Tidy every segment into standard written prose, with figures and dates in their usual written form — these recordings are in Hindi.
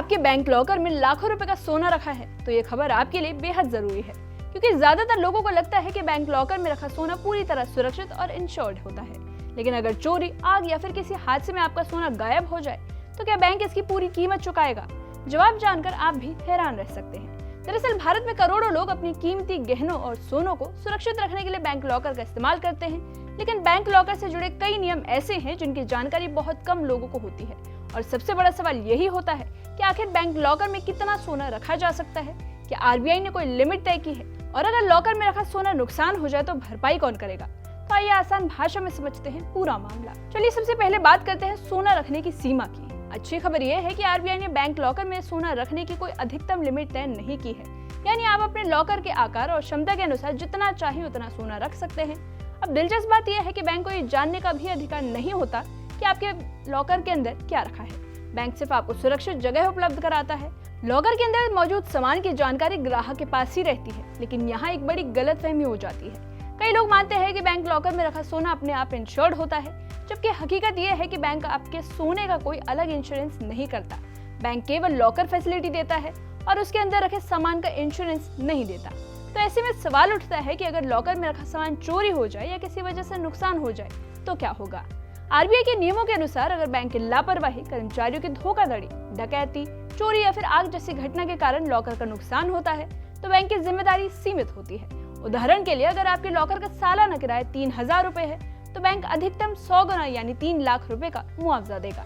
आपके बैंक लॉकर में लाखों रुपए का सोना रखा है तो ये खबर आपके लिए बेहद जरूरी है, क्योंकि ज्यादातर लोगों को लगता है कि बैंक लॉकर में रखा सोना पूरी तरह सुरक्षित और इंश्योर्ड होता है। लेकिन अगर चोरी, आग या फिर किसी हादसे में आपका सोना गायब हो जाए तो क्या बैंक इसकी पूरी कीमत चुकाएगा? जवाब जानकर आप भी हैरान रह सकते हैं। दरअसल भारत में करोड़ों लोग अपनी कीमती गहनों और सोनों को सुरक्षित रखने के लिए बैंक लॉकर का इस्तेमाल करते हैं, लेकिन बैंक लॉकर से जुड़े कई नियम ऐसे हैं जिनकी जानकारी बहुत कम लोगों को होती है। और सबसे बड़ा सवाल यही होता है कि आखिर बैंक लॉकर में कितना सोना रखा जा सकता है? क्या आरबीआई ने कोई लिमिट तय की है? और अगर लॉकर में रखा सोना नुकसान हो जाए तो भरपाई कौन करेगा? तो आइए आसान भाषा में समझते हैं पूरा मामला। चलिए सबसे पहले बात करते हैं सोना रखने की सीमा की। अच्छी खबर यह है कि आरबीआई ने बैंक लॉकर में सोना रखने की कोई अधिकतम लिमिट तय नहीं की है, यानी आप अपने लॉकर के आकार और क्षमता के अनुसार जितना चाहे उतना सोना रख सकते हैं। अब दिलचस्प बात यह है कि बैंक को ये जानने का भी अधिकार नहीं होता कि आपके लॉकर के अंदर क्या रखा है। बैंक सिर्फ आपको सुरक्षित जगह उपलब्ध कराता है। लॉकर के अंदर मौजूद सामान की जानकारी ग्राहक के पास ही रहती है, लेकिन यहाँ एक बड़ी गलतफहमी हो जाती है। कई लोग मानते हैं कि बैंक लॉकर में रखा सोना अपने आप इंश्योर्ड होता है, जबकि हकीकत यह है कि बैंक आपके सोने का कोई अलग इंश्योरेंस नहीं करता। बैंक केवल लॉकर फैसिलिटी देता है और उसके अंदर रखे सामान का इंश्योरेंस नहीं देता। तो ऐसे में सवाल उठता है कि अगर लॉकर में रखा सामान चोरी हो जाए या किसी वजह से नुकसान हो जाए तो क्या होगा? आरबीआई के नियमों के अनुसार अगर बैंक की लापरवाही, कर्मचारियों की धोखाधड़ी, डकैती, चोरी या फिर आग जैसी घटना के कारण लॉकर का नुकसान होता है तो बैंक की जिम्मेदारी सीमित होती है। उदाहरण के लिए अगर आपके लॉकर का सालाना किराया 3000 रुपए है तो बैंक अधिकतम 100 गुना यानी 3 लाख रुपए का मुआवजा देगा।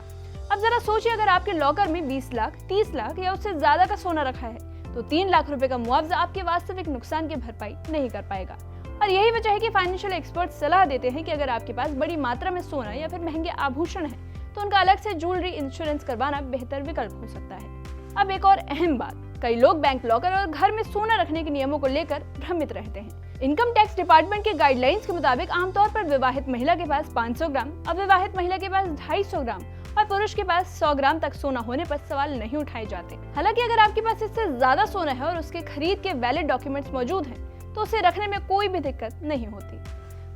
अब जरा सोचिए, अगर आपके लॉकर में 20 लाख, 30 लाख या उससे ज्यादा का सोना रखा है तो 3 लाख रुपए का मुआवजा आपके वास्तविक नुकसान की भरपाई नहीं कर पाएगा। और यही वजह है कि फाइनेंशियल एक्सपर्ट सलाह देते हैं कि अगर आपके पास बड़ी मात्रा में सोना या फिर महंगे आभूषण है तो उनका अलग से ज्वेलरी इंश्योरेंस करवाना बेहतर विकल्प हो सकता है। अब एक और अहम बात, कई लोग बैंक लॉकर और घर में सोना रखने के नियमों को लेकर भ्रमित रहते हैं। इनकम टैक्स डिपार्टमेंट के गाइडलाइंस के मुताबिक आमतौर पर विवाहित महिला के पास 500 ग्राम, अविवाहित महिला के पास 250 ग्राम और पुरुष के पास 100 ग्राम तक सोना होने पर सवाल नहीं उठाए जाते। हालांकि अगर आपके पास इससे ज्यादा सोना है और उसके खरीद के वैलिड डॉक्यूमेंट्स मौजूद हैं तो उसे रखने में कोई भी दिक्कत नहीं होती।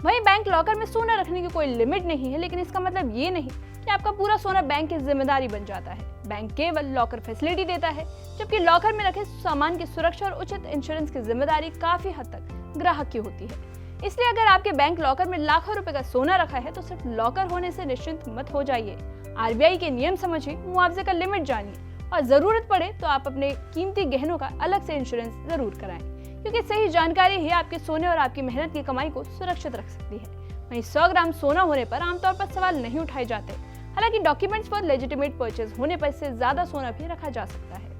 वहीं बैंक लॉकर में सोना रखने की कोई लिमिट नहीं है, लेकिन इसका मतलब ये नहीं कि आपका पूरा सोना बैंक की जिम्मेदारी बन जाता है। बैंक केवल लॉकर फैसिलिटी देता है, जबकि लॉकर में रखे सामान की सुरक्षा और उचित इंश्योरेंस की जिम्मेदारी काफी हद तक ग्राहक की होती है। इसलिए अगर आपके बैंक लॉकर में लाखों रुपए का सोना रखा है तो सिर्फ लॉकर होने से निश्चिंत मत हो जाइए। आरबीआई के नियम समझिए, मुआवजे का लिमिट जानिए और जरूरत पड़े तो आप अपने कीमती गहनों का अलग से इंश्योरेंस जरूर कराएं, क्योंकि सही जानकारी ही आपके सोने और आपकी मेहनत की कमाई को सुरक्षित रख सकती है। वहीं 100 ग्राम सोना होने पर आमतौर पर सवाल नहीं उठाए जाते। हालांकि डॉक्यूमेंट्स पर लेजिटिमेट परचेज होने पर इससे ज्यादा सोना भी रखा जा सकता है।